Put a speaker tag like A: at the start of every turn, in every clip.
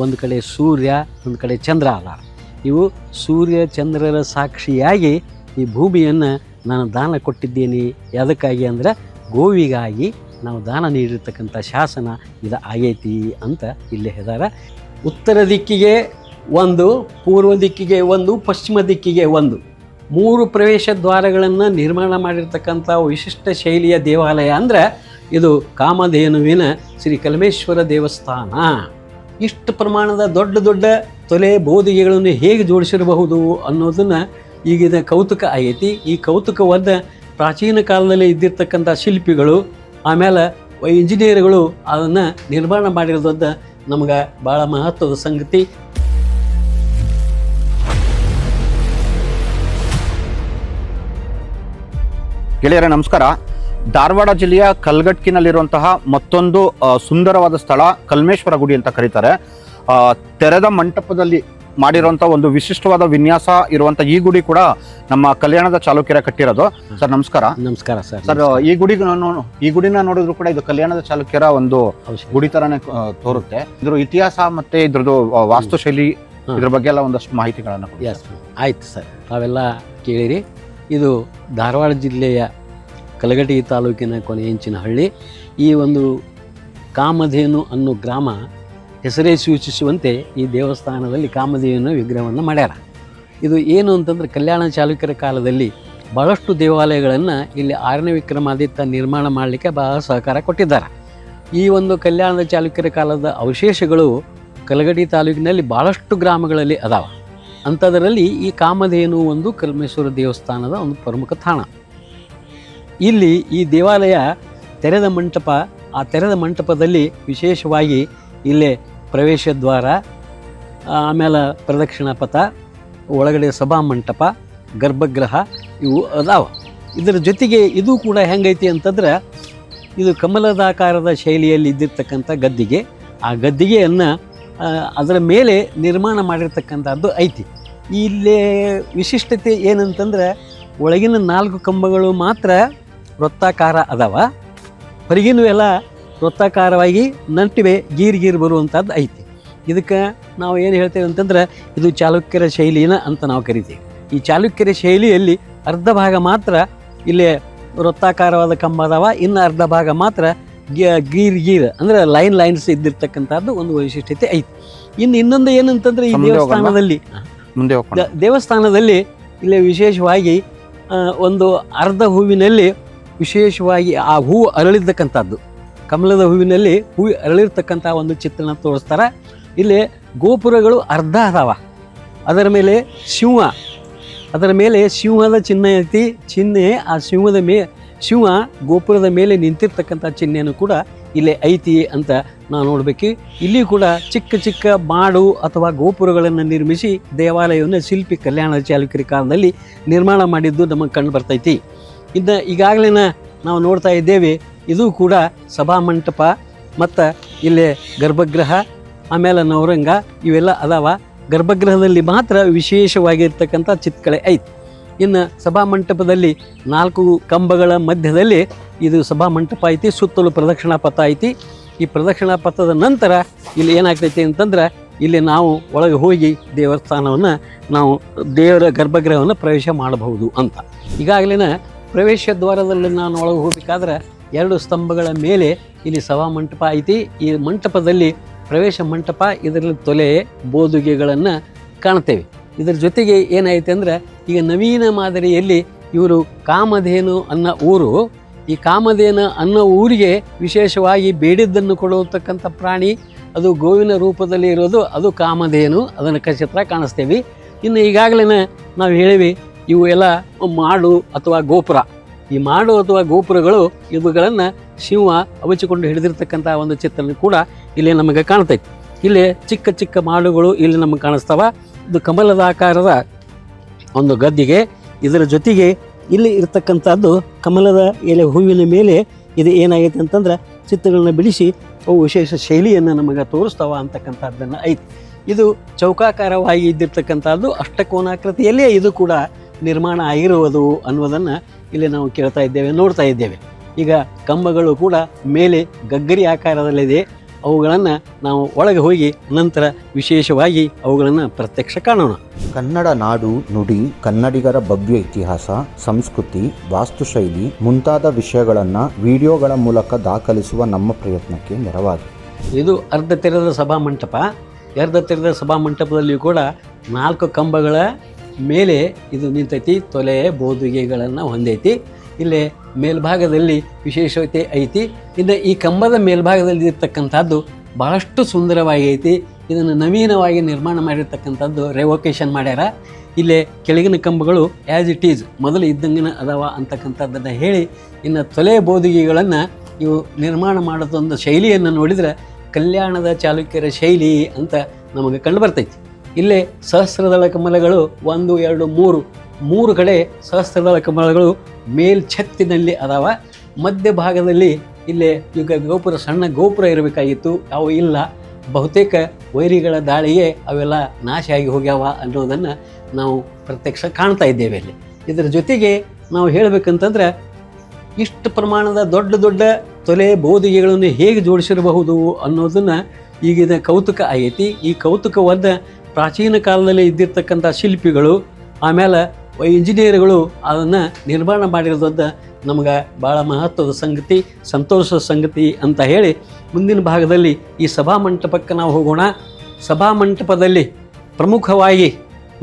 A: ಒಂದು ಕಡೆ ಸೂರ್ಯ, ಒಂದು ಕಡೆ ಚಂದ್ರ ಅದಾರ. ಇವು ಸೂರ್ಯ ಚಂದ್ರರ ಸಾಕ್ಷಿಯಾಗಿ ಈ ಭೂಮಿಯನ್ನು ನಾನು ದಾನ ಕೊಟ್ಟಿದ್ದೀನಿ. ಯಾವುದಕ್ಕಾಗಿ ಅಂದರೆ ಗೋವಿಗಾಗಿ ನಾವು ದಾನ ನೀಡಿರ್ತಕ್ಕಂಥ ಶಾಸನ ಇದು ಆಗೈತಿ ಅಂತ ಇಲ್ಲಿ ಹೇಳಿದಾರೆ. ಉತ್ತರ ದಿಕ್ಕಿಗೆ ಒಂದು, ಪೂರ್ವ ದಿಕ್ಕಿಗೆ ಒಂದು, ಪಶ್ಚಿಮ ದಿಕ್ಕಿಗೆ ಒಂದು, 3 ಪ್ರವೇಶ ದ್ವಾರಗಳನ್ನು ನಿರ್ಮಾಣ ಮಾಡಿರ್ತಕ್ಕಂಥ ವಿಶಿಷ್ಟ ಶೈಲಿಯ ದೇವಾಲಯ ಅಂದರೆ ಇದು ಕಾಮಧೇನುವಿನ ಶ್ರೀ ಕಲ್ಮೇಶ್ವರ ದೇವಸ್ಥಾನ. ಇಷ್ಟು ಪ್ರಮಾಣದ ದೊಡ್ಡ ದೊಡ್ಡ ತೊಲೆ ಬೋದಿಗೆಗಳನ್ನು ಹೇಗೆ ಜೋಡಿಸಿರಬಹುದು ಅನ್ನೋದನ್ನು ಈಗಿನ ಕೌತುಕ ಆಗೈತಿ. ಈ ಕೌತುಕವನ್ನು ಪ್ರಾಚೀನ ಕಾಲದಲ್ಲಿ ಇದ್ದಿರ್ತಕ್ಕಂಥ ಶಿಲ್ಪಿಗಳು ಆಮೇಲೆ ಇಂಜಿನಿಯರ್ಗಳು ಅದನ್ನು ನಿರ್ಮಾಣ ಮಾಡಿರೋದು ನಮ್ಗೆ ಭಾಳ ಮಹತ್ವದ ಸಂಗತಿ.
B: ಗೆಳೆಯರೇ ನಮಸ್ಕಾರ. ಧಾರವಾಡ ಜಿಲ್ಲೆಯ ಕಲ್ಗಟ್ಕಿನಲ್ಲಿರುವಂತಹ ಮತ್ತೊಂದು ಸುಂದರವಾದ ಸ್ಥಳ ಕಲ್ಮೇಶ್ವರ ಗುಡಿ ಅಂತ ಕರೀತಾರೆ. ತೆರೆದ ಮಂಟಪದಲ್ಲಿ ಮಾಡಿರುವಂಥ ಒಂದು ವಿಶಿಷ್ಟವಾದ ವಿನ್ಯಾಸ ಇರುವಂಥ ಈ ಗುಡಿ ಕೂಡ ನಮ್ಮ ಕಲ್ಯಾಣದ ಚಾಲುಕ್ಯರ ಕಟ್ಟಿರೋದು. ಸರ್ ನಮಸ್ಕಾರ.
A: ನಮಸ್ಕಾರ ಸರ್.
B: ಸರ್ ಈ ಗುಡಿನ ನೋಡಿದ್ರು ಕೂಡ ಇದು ಕಲ್ಯಾಣದ ಚಾಲುಕ್ಯರ ಒಂದು ಗುಡಿ ತರನೇ ತೋರುತ್ತೆ. ಇದ್ರ ಇತಿಹಾಸ ಮತ್ತೆ ಇದ್ರದ್ದು ವಾಸ್ತುಶೈಲಿ ಇದ್ರ ಬಗ್ಗೆ ಎಲ್ಲ ಒಂದಷ್ಟು ಮಾಹಿತಿಗಳನ್ನು
A: ಆಯ್ತು ಸರ್, ತಾವೆಲ್ಲ ಕೇಳಿರಿ. ಇದು ಧಾರವಾಡ ಜಿಲ್ಲೆಯ ಕಲಘಟಗಿ ತಾಲೂಕಿನ ಕೊನೆಯಂಚಿನಹಳ್ಳಿ. ಈ ಒಂದು ಕಾಮಧೇನು ಅನ್ನೋ ಗ್ರಾಮ ಹೆಸರೇ ಸೂಚಿಸುವಂತೆ ಈ ದೇವಸ್ಥಾನದಲ್ಲಿ ಕಾಮಧೇನು ವಿಗ್ರಹವನ್ನು ಮಾಡ್ಯಾರ. ಇದು ಏನು ಅಂತಂದರೆ ಕಲ್ಯಾಣ ಚಾಲುಕ್ಯರ ಕಾಲದಲ್ಲಿ ಭಾಳಷ್ಟು ದೇವಾಲಯಗಳನ್ನು ಇಲ್ಲಿ 6ನೇ ವಿಕ್ರಮಾದಿತ್ಯ ನಿರ್ಮಾಣ ಮಾಡಲಿಕ್ಕೆ ಬಹಳ ಸಹಕಾರ ಕೊಟ್ಟಿದ್ದಾರೆ. ಈ ಒಂದು ಕಲ್ಯಾಣದ ಚಾಲುಕ್ಯರ ಕಾಲದ ಅವಶೇಷಗಳು ಕಲಘಟಗಿ ತಾಲೂಕಿನಲ್ಲಿ ಭಾಳಷ್ಟು ಗ್ರಾಮಗಳಲ್ಲಿ ಅದಾವ. ಅಂಥದ್ರಲ್ಲಿ ಈ ಕಾಮಧೇನು ಒಂದು ಕಲ್ಮೇಶ್ವರ ದೇವಸ್ಥಾನದ ಒಂದು ಪ್ರಮುಖ ತಾಣ. ಇಲ್ಲಿ ಈ ದೇವಾಲಯ ತೆರೆದ ಮಂಟಪ. ಆ ತೆರೆದ ಮಂಟಪದಲ್ಲಿ ವಿಶೇಷವಾಗಿ ಇಲ್ಲೇ ಪ್ರವೇಶ ದ್ವಾರ, ಆಮೇಲೆ ಪ್ರದಕ್ಷಿಣಾ ಪಥ, ಒಳಗಡೆ ಸಭಾ ಮಂಟಪ, ಗರ್ಭಗೃಹ ಇವು ಅದಾವ. ಇದರ ಜೊತೆಗೆ ಇದು ಕೂಡ ಹೆಂಗೈತಿ ಅಂತಂದ್ರೆ ಇದು ಕಮಲದಾಕಾರದ ಶೈಲಿಯಲ್ಲಿ ಇದ್ದಿರ್ತಕ್ಕಂಥ ಗದ್ದಿಗೆ. ಆ ಗದ್ದಿಗೆಯನ್ನು ಅದರ ಮೇಲೆ ನಿರ್ಮಾಣ ಮಾಡಿರ್ತಕ್ಕಂಥದ್ದು ಐತಿ. ಇಲ್ಲೇ ವಿಶಿಷ್ಟತೆ ಏನಂತಂದ್ರೆ ಒಳಗಿನ 4 ಕಂಬಗಳು ಮಾತ್ರ ವೃತ್ತಾಕಾರ ಅದಾವ, ಹೊರಗಿನೂ ಎಲ್ಲ ವೃತ್ತಾಕಾರವಾಗಿ ನಂಟಿವೆ, ಗೀರ್ ಬರುವಂಥದ್ದು ಐತಿ. ಇದಕ್ಕೆ ನಾವು ಏನು ಹೇಳ್ತೇವೆ ಅಂತಂದ್ರೆ ಇದು ಚಾಲುಕ್ಯರ ಶೈಲಿನ ಅಂತ ನಾವು ಕರಿತೀವಿ. ಈ ಚಾಲುಕ್ಯರ ಶೈಲಿಯಲ್ಲಿ ಅರ್ಧ ಭಾಗ ಮಾತ್ರ ಇಲ್ಲೇ ವೃತ್ತಾಕಾರವಾದ ಕಂಬ ಅದಾವ, ಇನ್ನು ಅರ್ಧ ಭಾಗ ಮಾತ್ರ ಗೀರ್ ಅಂದರೆ ಲೈನ್ಸ್ ಇದ್ದಿರ್ತಕ್ಕಂಥದ್ದು ಒಂದು ವೈಶಿಷ್ಟ್ಯತೆ ಐತಿ. ಇನ್ನೊಂದು ಏನಂತಂದ್ರೆ ಈ ದೇವಸ್ಥಾನದಲ್ಲಿ ಇಲ್ಲಿ ವಿಶೇಷವಾಗಿ ಒಂದು ಅರ್ಧ ಹೂವಿನಲ್ಲಿ ವಿಶೇಷವಾಗಿ ಆ ಹೂವು ಅರಳಿರ್ತಕ್ಕಂಥದ್ದು, ಕಮಲದ ಹೂವಿನಲ್ಲಿ ಹೂವು ಅರಳಿರ್ತಕ್ಕಂಥ ಒಂದು ಚಿತ್ರಣ ತೋರಿಸ್ತಾರೆ. ಇಲ್ಲಿ ಗೋಪುರಗಳು ಅರ್ಧ ಅದಾವ, ಅದರ ಮೇಲೆ ಸಿಂಹದ ಚಿಹ್ನೆ ಐತಿ. ಆ ಸಿಂಹ ಗೋಪುರದ ಮೇಲೆ ನಿಂತಿರ್ತಕ್ಕಂಥ ಚಿಹ್ನೆಯನ್ನು ಕೂಡ ಇಲ್ಲೇ ಐತಿ ಅಂತ ನಾವು ನೋಡಬೇಕು. ಇಲ್ಲಿ ಕೂಡ ಚಿಕ್ಕ ಚಿಕ್ಕ ಮಾಡು ಅಥವಾ ಗೋಪುರಗಳನ್ನು ನಿರ್ಮಿಸಿ ದೇವಾಲಯವನ್ನು ಶಿಲ್ಪಿ ಕಲ್ಯಾಣ ಚಾಲುಕ್ಯರ ಕಾಲದಲ್ಲಿ ನಿರ್ಮಾಣ ಮಾಡಿದ್ದು ನಮಗೆ ಕಂಡು ಬರ್ತೈತಿ. ಇನ್ನು ಈಗಾಗಲೇ ನಾವು ನೋಡ್ತಾ ಇದ್ದೇವೆ, ಇದು ಕೂಡ ಸಭಾಮಂಟಪ ಮತ್ತು ಇಲ್ಲೇ ಗರ್ಭಗೃಹ, ಆಮೇಲೆ ನವರಂಗ ಇವೆಲ್ಲ ಅದಾವ. ಗರ್ಭಗೃಹದಲ್ಲಿ ಮಾತ್ರ ವಿಶೇಷವಾಗಿರ್ತಕ್ಕಂಥ ಚಿತ್ಕಳೆ ಐತಿ. ಇನ್ನು ಸಭಾಮಂಟಪದಲ್ಲಿ 4 ಕಂಬಗಳ ಮಧ್ಯದಲ್ಲಿ ಇದು ಸಭಾಮಂಟಪ ಐತಿ, ಸುತ್ತಲೂ ಪ್ರದಕ್ಷಿಣಾ ಪಥ ಐತಿ. ಈ ಪ್ರದಕ್ಷಿಣಾ ಪಥದ ನಂತರ ಇಲ್ಲಿ ಏನಾಗ್ತೈತಿ ಅಂತಂದ್ರೆ ಇಲ್ಲಿ ನಾವು ಒಳಗೆ ಹೋಗಿ ದೇವಸ್ಥಾನವನ್ನು ನಾವು ದೇವರ ಗರ್ಭಗೃಹವನ್ನು ಪ್ರವೇಶ ಮಾಡಬಹುದು ಅಂತ. ಈಗಾಗಲೇ ಪ್ರವೇಶ ದ್ವಾರದಲ್ಲಿ ನಾನು ಒಳಗೆ ಹೋಗಬೇಕಾದ್ರೆ 2 ಸ್ತಂಭಗಳ ಮೇಲೆ ಇಲ್ಲಿ ಸಭಾಮಂಟಪ ಐತಿ. ಈ ಮಂಟಪದಲ್ಲಿ ಪ್ರವೇಶ ಮಂಟಪ, ಇದರಲ್ಲಿ ತೊಲೆ ಬೋದುಗೆಗಳನ್ನು ಕಾಣ್ತೇವೆ. ಇದರ ಜೊತೆಗೆ ಏನಾಯ್ತು ಅಂದರೆ ಈಗ ನವೀನ ಮಾದರಿಯಲ್ಲಿ ಇವರು ಕಾಮಧೇನು ಅನ್ನೋ ಊರು, ಈ ಕಾಮಧೇನು ಅನ್ನೋ ಊರಿಗೆ ವಿಶೇಷವಾಗಿ ಬೇಡಿದ್ದನ್ನು ಕೊಡತಕ್ಕಂಥ ಪ್ರಾಣಿ ಅದು ಗೋವಿನ ರೂಪದಲ್ಲಿ ಇರೋದು, ಅದು ಕಾಮಧೇನು. ಅದನ್ನು ಚಿತ್ರ ಕಾಣಿಸ್ತೇವೆ. ಇನ್ನು ಈಗಾಗಲೇ ನಾವು ಹೇಳಿವಿ, ಇವು ಎಲ್ಲ ಮಾಡು ಅಥವಾ ಗೋಪುರ. ಈ ಮಾಡು ಅಥವಾ ಗೋಪುರಗಳು ಇವುಗಳನ್ನು ಸಿಂಹ ಅವಚಿಕೊಂಡು ಹಿಡಿದಿರ್ತಕ್ಕಂಥ ಒಂದು ಚಿತ್ರಣ ಕೂಡ ಇಲ್ಲಿ ನಮಗೆ ಕಾಣ್ತೈತಿ. ಇಲ್ಲಿ ಚಿಕ್ಕ ಚಿಕ್ಕ ಮಾಡುಗಳು ಇಲ್ಲಿ ನಮಗೆ ಕಾಣಿಸ್ತಾವ. ಇದು ಕಮಲದ ಆಕಾರದ ಒಂದು ಗದ್ದಿಗೆ. ಇದರ ಜೊತೆಗೆ ಇಲ್ಲಿ ಇರ್ತಕ್ಕಂಥದ್ದು ಕಮಲದ ಎಲೆ ಹೂವಿನ ಮೇಲೆ ಇದು ಏನಾಗೈತೆ ಅಂತಂದ್ರೆ ಚಿತ್ರಗಳನ್ನ ಬಿಡಿಸಿ ಅವು ವಿಶೇಷ ಶೈಲಿಯನ್ನು ನಮಗೆ ತೋರಿಸ್ತಾವ ಅಂತಕ್ಕಂಥದ್ದನ್ನು ಐತಿ. ಇದು ಚೌಕಾಕಾರವಾಗಿ ಇದ್ದಿರ್ತಕ್ಕಂಥದ್ದು, ಅಷ್ಟಕೋನಾಕೃತಿಯಲ್ಲೇ ಇದು ಕೂಡ ನಿರ್ಮಾಣ ಆಗಿರುವುದು ಅನ್ನೋದನ್ನು ಇಲ್ಲಿ ನಾವು ಕೇಳ್ತಾ ಇದ್ದೇವೆ, ನೋಡ್ತಾ ಇದ್ದೇವೆ. ಈಗ ಕಂಬಗಳು ಕೂಡ ಮೇಲೆ ಗಗ್ಗರಿ ಆಕಾರದಲ್ಲಿದೆ. ಅವುಗಳನ್ನು ನಾವು ಒಳಗೆ ಹೋಗಿ ನಂತರ ವಿಶೇಷವಾಗಿ ಅವುಗಳನ್ನು ಪ್ರತ್ಯಕ್ಷ ಕಾಣೋಣ.
C: ಕನ್ನಡ ನಾಡು ನುಡಿ, ಕನ್ನಡಿಗರ ಭವ್ಯ ಇತಿಹಾಸ, ಸಂಸ್ಕೃತಿ, ವಾಸ್ತುಶೈಲಿ ಮುಂತಾದ ವಿಷಯಗಳನ್ನು ವಿಡಿಯೋಗಳ ಮೂಲಕ ದಾಖಲಿಸುವ ನಮ್ಮ ಪ್ರಯತ್ನಕ್ಕೆ ನೆರವಾಗಿ.
A: ಇದು ಅರ್ಧ ತೆರೆದ ಸಭಾಮಂಟಪ. ಅರ್ಧ ತೆರೆದ ಸಭಾಮಂಟಪದಲ್ಲಿಯೂ ಕೂಡ 4 ಕಂಬಗಳ ಮೇಲೆ ಇದು ನಿಂತೈತಿ. ತೊಲೆ ಬೋದಿಗೆಗಳನ್ನು ಹೊಂದೈತಿ. ಇಲ್ಲೇ ಮೇಲ್ಭಾಗದಲ್ಲಿ ವಿಶೇಷತೆ ಐತಿ. ಇನ್ನು ಈ ಕಂಬದ ಮೇಲ್ಭಾಗದಲ್ಲಿ ಇರ್ತಕ್ಕಂಥದ್ದು ಬಹಳಷ್ಟು ಸುಂದರವಾಗಿ ಐತಿ. ಇದನ್ನು ನವೀನವಾಗಿ ನಿರ್ಮಾಣ ಮಾಡಿರ್ತಕ್ಕಂಥದ್ದು ರೆವೊಕೇಶನ್ ಮಾಡ್ಯಾರ. ಇಲ್ಲೇ ಕೆಳಗಿನ ಕಂಬಗಳು ಆ್ಯಸ್ ಇಟ್ ಈಸ್ ಮೊದಲು ಇದ್ದಂಗಿನ ಅದಾವ ಅಂತಕ್ಕಂಥದ್ದನ್ನು ಹೇಳಿ, ಇನ್ನು ತೊಲೆ ಬೋದಿಗೆಗಳನ್ನು ಇವು ನಿರ್ಮಾಣ ಮಾಡೋದೊಂದು ಶೈಲಿಯನ್ನು ನೋಡಿದರೆ ಕಲ್ಯಾಣದ ಚಾಲುಕ್ಯರ ಶೈಲಿ ಅಂತ ನಮಗೆ ಕಂಡು ಬರ್ತೈತಿ. ಇಲ್ಲೇ ಸಹಸ್ರದಳ ಕಮಲಗಳು 1, 2, 3 ಕಡೆ ಸಹಸ್ರದಳ ಕಮಲಗಳು ಮೇಲ್ಛತ್ತಿನಲ್ಲಿ ಅದಾವ. ಮಧ್ಯಭಾಗದಲ್ಲಿ ಇಲ್ಲೇ ಈಗ ಗೋಪುರ, ಸಣ್ಣ ಗೋಪುರ ಇರಬೇಕಾಗಿತ್ತು, ಅವು ಇಲ್ಲ. ಬಹುತೇಕ ವೈರಿಗಳ ದಾಳಿಗೆ ಅವೆಲ್ಲ ನಾಶ ಆಗಿ ಹೋಗ್ಯಾವ ಅನ್ನೋದನ್ನು ನಾವು ಪ್ರತ್ಯಕ್ಷ ಕಾಣ್ತಾ ಇದ್ದೇವೆ ಇಲ್ಲಿ. ಇದರ ಜೊತೆಗೆ ನಾವು ಹೇಳಬೇಕಂತಂದ್ರೆ ಇಷ್ಟು ಪ್ರಮಾಣದ ದೊಡ್ಡ ದೊಡ್ಡ ತೊಲೆ ಬೋದಿಗೆಗಳನ್ನು ಹೇಗೆ ಜೋಡಿಸಿರಬಹುದು ಅನ್ನೋದನ್ನು ಈಗಿನ ಕೌತುಕ ಆಗೈತಿ. ಈ ಕೌತುಕವನ್ನು ಪ್ರಾಚೀನ ಕಾಲದಲ್ಲಿ ಇದ್ದಿರ್ತಕ್ಕಂಥ ಶಿಲ್ಪಿಗಳು ಆಮೇಲೆ ಇಂಜಿನಿಯರ್ಗಳು ಅದನ್ನು ನಿರ್ಮಾಣ ಮಾಡಿರೋದನ್ನು ನಮಗೆ ಭಾಳ ಮಹತ್ವದ ಸಂಗತಿ, ಸಂತೋಷದ ಸಂಗತಿ ಅಂತ ಹೇಳಿ ಮುಂದಿನ ಭಾಗದಲ್ಲಿ ಈ ಸಭಾಮಂಟಪಕ್ಕೆ ನಾವು ಹೋಗೋಣ. ಸಭಾಮಂಟಪದಲ್ಲಿ ಪ್ರಮುಖವಾಗಿ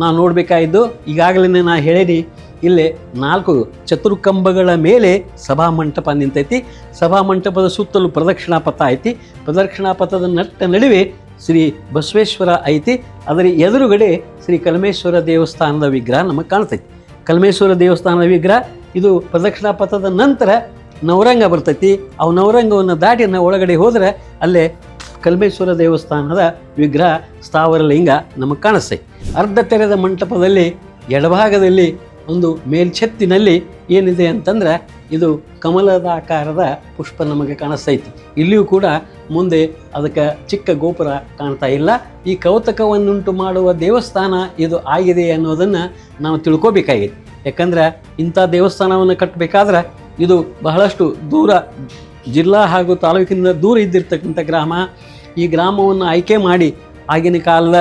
A: ನಾವು ನೋಡಬೇಕಾಗಿದ್ದು ಈಗಾಗಲೇ ನಾನು ಹೇಳೀನಿ, ಇಲ್ಲೇ 4 ಚತುರ್ಕಂಬಗಳ ಮೇಲೆ ಸಭಾಮಂಟಪ ನಿಂತೈತಿ. ಸಭಾಮಂಟಪದ ಸುತ್ತಲೂ ಪ್ರದಕ್ಷಿಣಾಪಥ ಐತಿ. ಪ್ರದಕ್ಷಿಣಾಪಥದ ನಡುವೆ ಶ್ರೀ ಬಸವೇಶ್ವರ ಐತಿ. ಅದರ ಎದುರುಗಡೆ ಶ್ರೀ ಕಲ್ಮೇಶ್ವರ ದೇವಸ್ಥಾನದ ವಿಗ್ರಹ ನಮಗೆ ಕಾಣ್ತೈತಿ. ಕಲ್ಮೇಶ್ವರ ದೇವಸ್ಥಾನದ ವಿಗ್ರಹ ಇದು ಪ್ರದಕ್ಷಿಣಾಪಥದ ನಂತರ ನವರಂಗ ಬರ್ತೈತಿ. ಅವು ನವರಂಗವನ್ನು ದಾಟಿ ನಾವು ಒಳಗಡೆ ಹೋದರೆ ಅಲ್ಲೇ ಕಲ್ಮೇಶ್ವರ ದೇವಸ್ಥಾನದ ವಿಗ್ರಹ ಸ್ಥಾವರ ಲಿಂಗ ನಮಗೆ ಕಾಣಿಸ್ತೈತಿ. ಅರ್ಧ ತೆರೆದ ಮಂಟಪದಲ್ಲಿ ಎಡಭಾಗದಲ್ಲಿ ಒಂದು ಮೇಲ್ಛತ್ತಿನಲ್ಲಿ ಏನಿದೆ ಅಂತಂದ್ರೆ ಇದು ಕಮಲದ ಆಕಾರದ ಪುಷ್ಪ ನಮಗೆ ಕಾಣಿಸ್ತೈತಿ. ಇಲ್ಲಿಯೂ ಕೂಡ ಮುಂದೆ ಅದಕ್ಕೆ ಚಿಕ್ಕ ಗೋಪುರ ಕಾಣ್ತಾ ಇಲ್ಲ. ಈ ಕೌತುಕವನ್ನುಂಟು ಮಾಡುವ ದೇವಸ್ಥಾನ ಇದು ಆಗಿದೆ ಅನ್ನೋದನ್ನು ನಾವು ತಿಳ್ಕೊಬೇಕಾಗಿದೆ. ಯಾಕಂದ್ರೆ ಇಂಥ ದೇವಸ್ಥಾನವನ್ನು ಕಟ್ಟಬೇಕಾದ್ರೆ ಇದು ಬಹಳಷ್ಟು ದೂರ, ಜಿಲ್ಲಾ ಹಾಗೂ ತಾಲೂಕಿನಿಂದ ದೂರ ಇದ್ದಿರ್ತಕ್ಕಂಥ ಗ್ರಾಮ. ಈ ಗ್ರಾಮವನ್ನು ಆಯ್ಕೆ ಮಾಡಿ ಆಗಿನ ಕಾಲದ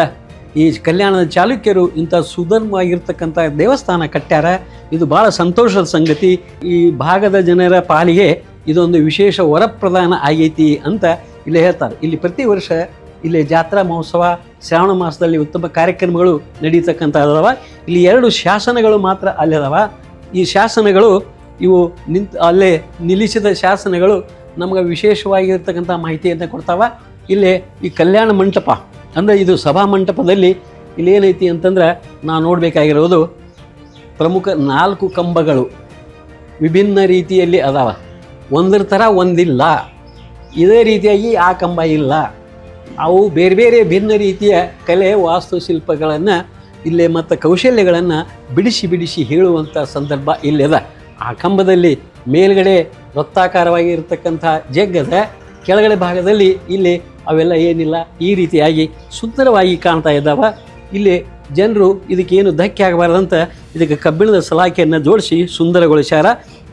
A: ಈ ಕಲ್ಯಾಣದ ಚಾಲುಕ್ಯರು ಇಂಥ ಸುಂದರವಾಗಿರ್ತಕ್ಕಂಥ ದೇವಸ್ಥಾನ ಕಟ್ಟ್ಯಾರ. ಇದು ಭಾಳ ಸಂತೋಷದ ಸಂಗತಿ. ಈ ಭಾಗದ ಜನರ ಪಾಲಿಗೆ ಇದೊಂದು ವಿಶೇಷ ವರಪ್ರದಾನ ಆಗೈತಿ ಅಂತ ಇಲ್ಲಿ ಹೇಳ್ತಾರೆ. ಇಲ್ಲಿ ಪ್ರತಿ ವರ್ಷ ಇಲ್ಲಿ ಜಾತ್ರಾ ಮಹೋತ್ಸವ, ಶ್ರಾವಣ ಮಾಸದಲ್ಲಿ ಉತ್ತಮ ಕಾರ್ಯಕ್ರಮಗಳು ನಡೀತಕ್ಕಂಥದ್ದವ. ಇಲ್ಲಿ 2 ಶಾಸನಗಳು ಮಾತ್ರ ಅಲ್ಲಿ ಅದಾವ. ಈ ಶಾಸನಗಳು ಇವು ಅಲ್ಲೇ ನಿಲ್ಲಿಸಿದ ಶಾಸನಗಳು ನಮಗೆ ವಿಶೇಷವಾಗಿರ್ತಕ್ಕಂಥ ಮಾಹಿತಿಯನ್ನು ಕೊಡ್ತಾವ. ಇಲ್ಲೇ ಈ ಕಲ್ಯಾಣ ಮಂಟಪ ಅಂದರೆ ಇದು ಸಭಾಮಂಟಪದಲ್ಲಿ ಇಲ್ಲಿ ಏನೈತಿ ಅಂತಂದ್ರೆ ನಾವು ನೋಡಬೇಕಾಗಿರೋದು ಪ್ರಮುಖ 4 ಕಂಬಗಳು ವಿಭಿನ್ನ ರೀತಿಯಲ್ಲಿ ಅದಾವ. ಒಂದರ ಥರ ಒಂದಿಲ್ಲ. ಇದೇ ರೀತಿಯಾಗಿ ಆ ಕಂಬ ಇಲ್ಲ. ಅವು ಬೇರೆ ಬೇರೆ ಭಿನ್ನ ರೀತಿಯ ಕಲೆ, ವಾಸ್ತುಶಿಲ್ಪಗಳನ್ನು ಇಲ್ಲೇ ಮತ್ತು ಕೌಶಲ್ಯಗಳನ್ನು ಬಿಡಿಸಿ ಹೇಳುವಂಥ ಸಂದರ್ಭ ಇಲ್ಲದ. ಆ ಕಂಬದಲ್ಲಿ ಮೇಲ್ಗಡೆ ವೃತ್ತಾಕಾರವಾಗಿ ಇರತಕ್ಕಂಥ ಜಗ್ಗದ, ಕೆಳಗಡೆ ಭಾಗದಲ್ಲಿ ಇಲ್ಲಿ ಅವೆಲ್ಲ ಏನಿಲ್ಲ. ಈ ರೀತಿಯಾಗಿ ಸುಂದರವಾಗಿ ಕಾಣ್ತಾ ಇದ್ದಾವ. ಇಲ್ಲಿ ಜನರು ಇದಕ್ಕೇನು ಧಕ್ಕೆ ಆಗಬಾರ್ದಂತ ಇದಕ್ಕೆ ಕಬ್ಬಿಣದ ಸಲಾಕೆಯನ್ನು ಜೋಡಿಸಿ ಸುಂದರಗೊಳಿಸ್ಯಾರ.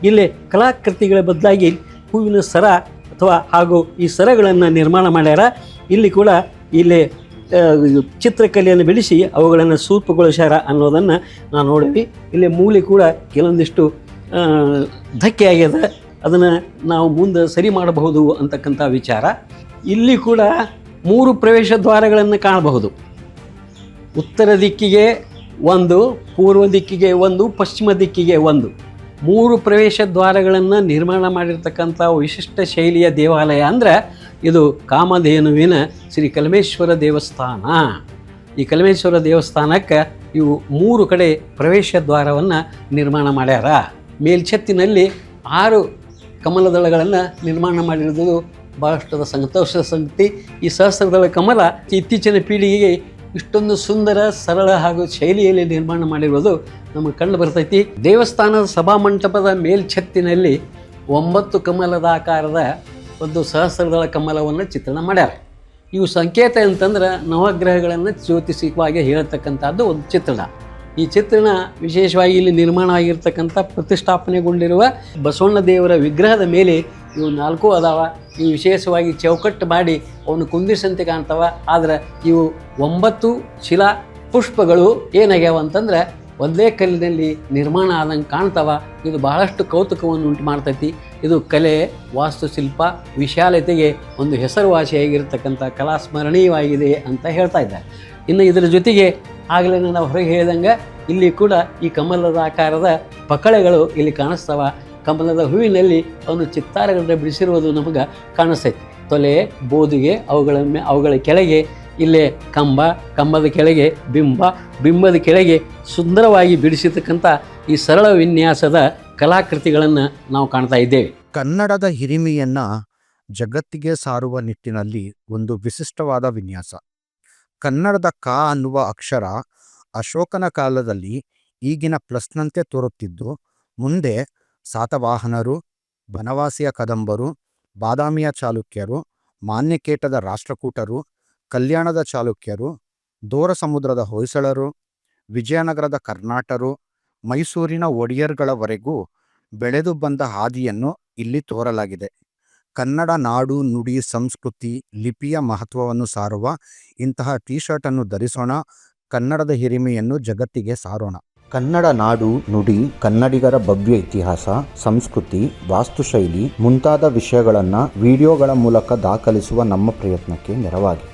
A: ಇಲ್ಲಿ ಕಲಾಕೃತಿಗಳ ಬದಲಾಗಿ ಹೂವಿನ ಸರ ಅಥವಾ ಹಾಗೂ ಈ ಸರಗಳನ್ನು ನಿರ್ಮಾಣ ಮಾಡ್ಯಾರ. ಇಲ್ಲಿ ಕೂಡ ಇಲ್ಲಿ ಚಿತ್ರಕಲೆಯನ್ನು ಬಿಡಿಸಿ ಅವುಗಳನ್ನು ಸೂರ್ಪಗೊಳಿಸ್ಯಾರ ಅನ್ನೋದನ್ನು ನಾವು ನೋಡಿದ್ವಿ. ಇಲ್ಲಿ ಮೂಲೆ ಕೂಡ ಕೆಲವೊಂದಿಷ್ಟು ಧಕ್ಕೆ ಆಗ್ಯದ, ಅದನ್ನು ನಾವು ಮುಂದೆ ಸರಿ ಮಾಡಬಹುದು ಅಂತಕ್ಕಂಥ ವಿಚಾರ. ಇಲ್ಲಿ ಕೂಡ 3 ಪ್ರವೇಶ ದ್ವಾರಗಳನ್ನು ಕಾಣಬಹುದು. ಉತ್ತರ ದಿಕ್ಕಿಗೆ 1, ಪೂರ್ವ ದಿಕ್ಕಿಗೆ 1, ಪಶ್ಚಿಮ ದಿಕ್ಕಿಗೆ 1, 3 ಪ್ರವೇಶ ದ್ವಾರಗಳನ್ನು ನಿರ್ಮಾಣ ಮಾಡಿರ್ತಕ್ಕಂಥ ವಿಶಿಷ್ಟ ಶೈಲಿಯ ದೇವಾಲಯ ಅಂದರೆ ಇದು ಕಾಮಧೇನುವಿನ ಶ್ರೀ ಕಲ್ಮೇಶ್ವರ ದೇವಸ್ಥಾನ. ಈ ಕಲ್ಮೇಶ್ವರ ದೇವಸ್ಥಾನಕ್ಕೆ ಇವು 3 ಕಡೆ ಪ್ರವೇಶ ದ್ವಾರವನ್ನು ನಿರ್ಮಾಣ ಮಾಡ್ಯಾರ. ಮೇಲ್ಛತ್ತಿನಲ್ಲಿ 6 ಕಮಲದಳಗಳನ್ನು ನಿರ್ಮಾಣ ಮಾಡಿರೋದು ಭಾಳಷ್ಟು ಸಂತೋಷದ ಸಂಗತಿ. ಈ ಸಹಸ್ರದಳ ಕಮಲ ಇತ್ತೀಚಿನ ಪೀಳಿಗೆಗೆ ಇಷ್ಟೊಂದು ಸುಂದರ, ಸರಳ ಹಾಗೂ ಶೈಲಿಯಲ್ಲಿ ನಿರ್ಮಾಣ ಮಾಡಿರುವುದು ನಮಗೆ ಕಂಡು ಬರ್ತೈತಿ. ದೇವಸ್ಥಾನದ ಸಭಾಮಂಟಪದ ಮೇಲ್ಛತ್ತಿನಲ್ಲಿ 9 ಕಮಲದ ಆಕಾರದ ಒಂದು ಸಹಸ್ರದಳ ಕಮಲವನ್ನು ಚಿತ್ರಣ ಮಾಡ್ಯಾರ. ಇವು ಸಂಕೇತ ಅಂತಂದ್ರೆ ನವಗ್ರಹಗಳನ್ನು ಜ್ಯೋತಿಷಿಕವಾಗಿ ಹೇಳ್ತಕ್ಕಂಥದ್ದು ಒಂದು ಚಿತ್ರಣ. ಈ ಚಿತ್ರಣ ವಿಶೇಷವಾಗಿ ಇಲ್ಲಿ ನಿರ್ಮಾಣ ಆಗಿರ್ತಕ್ಕಂಥ ಪ್ರತಿಷ್ಠಾಪನೆಗೊಂಡಿರುವ ಬಸವಣ್ಣ ದೇವರ ವಿಗ್ರಹದ ಮೇಲೆ ಇವು 4 ಅದಾವ. ಇವು ವಿಶೇಷವಾಗಿ ಚೌಕಟ್ಟು ಮಾಡಿ ಅವನು ಕುಂದಿಸಂತೆ ಕಾಣ್ತವ. ಆದ್ರೆ ಇವು 9 ಶಿಲಾ ಪುಷ್ಪಗಳು ಏನಾಗ್ಯಾವ ಅಂತಂದ್ರೆ ಒಂದೇ ಕಲ್ಲಿನಲ್ಲಿ ನಿರ್ಮಾಣ ಆದಂಗೆ ಕಾಣ್ತವ. ಇದು ಬಹಳಷ್ಟು ಕೌತುಕವನ್ನು ಉಂಟು ಮಾಡ್ತೈತಿ. ಇದು ಕಲೆ, ವಾಸ್ತುಶಿಲ್ಪ, ವಿಶಾಲತೆಗೆ ಒಂದು ಹೆಸರುವಾಸಿಯಾಗಿರ್ತಕ್ಕಂಥ ಕಲಾ ಸ್ಮರಣೀಯವಾಗಿದೆ ಅಂತ ಹೇಳ್ತಾ ಇದ್ದಾರೆ. ಇನ್ನು ಇದರ ಜೊತೆಗೆ ಆಗಲೇ ನಾವು ಹೊರಗೆ ಹೇಳಿದಂಗೆ ಇಲ್ಲಿ ಕೂಡ ಈ ಕಮಲದ ಆಕಾರದ ಪಕಳೆಗಳು ಇಲ್ಲಿ ಕಾಣಿಸ್ತವ. ಕಮಲದ ಹೂವಿನಲ್ಲಿ ಅವನು ಚಿತ್ತಾರಗಳನ್ನು ಬಿಡಿಸಿರುವುದು ನಮಗೆ ಕಾಣಿಸ್ತೈತಿ. ತೊಲೆ, ಬೋದಿಗೆ, ಅವುಗಳ ಕೆಳಗೆ ಇಲ್ಲೇ ಕಂಬದ ಕೆಳಗೆ ಬಿಂಬದ ಕೆಳಗೆ ಸುಂದರವಾಗಿ ಬಿಡಿಸಿರ್ತಕ್ಕಂಥ ಈ ಸರಳ ವಿನ್ಯಾಸದ ಕಲಾಕೃತಿಗಳನ್ನು ನಾವು ಕಾಣ್ತಾ ಇದ್ದೇವೆ.
C: ಕನ್ನಡದ ಹಿರಿಮೆಯನ್ನು ಜಗತ್ತಿಗೆ ಸಾರುವ ನಿಟ್ಟಿನಲ್ಲಿ ಒಂದು ವಿಶಿಷ್ಟವಾದ ವಿನ್ಯಾಸ. ಕನ್ನಡದ ಕ ಅನ್ನುವ ಅಕ್ಷರ ಅಶೋಕನ ಕಾಲದಲ್ಲಿ ಈಗಿನ ಪ್ಲಸ್ನಂತೆ ತೋರುತ್ತಿದ್ದು, ಮುಂದೆ ಸಾತವಾಹನರು, ಬನವಾಸಿಯ ಕದಂಬರು, ಬಾದಾಮಿಯ ಚಾಲುಕ್ಯರು, ಮಾನ್ಯಕೇಟದ ರಾಷ್ಟ್ರಕೂಟರು, ಕಲ್ಯಾಣದ ಚಾಲುಕ್ಯರು, ದೋರ ಸಮುದ್ರದ ಹೊಯ್ಸಳರು, ವಿಜಯನಗರದ ಕರ್ನಾಟರು, ಮೈಸೂರಿನ ಒಡೆಯರ್ಗಳವರೆಗೂ ಬೆಳೆದು ಬಂದ ಹಾದಿಯನ್ನು ಇಲ್ಲಿ ತೋರಲಾಗಿದೆ. ಕನ್ನಡ ನಾಡು, ನುಡಿ, ಸಂಸ್ಕೃತಿ, ಲಿಪಿಯ ಮಹತ್ವವನ್ನು ಸಾರುವ ಇಂತಹ ಟೀ ಶರ್ಟನ್ನು ಧರಿಸೋಣ. ಕನ್ನಡದ ಹಿರಿಮೆಯನ್ನು ಜಗತ್ತಿಗೆ ಸಾರೋಣ. ಕನ್ನಡ ನಾಡು, ನುಡಿ, ಕನ್ನಡಿಗರ ಭವ್ಯ ಇತಿಹಾಸ, ಸಂಸ್ಕೃತಿ, ವಾಸ್ತುಶೈಲಿ ಮುಂತಾದ ವಿಷಯಗಳನ್ನು ವಿಡಿಯೋಗಳ ಮೂಲಕ ದಾಖಲಿಸುವ ನಮ್ಮ ಪ್ರಯತ್ನಕ್ಕೆ ನೆರವಾಗಿ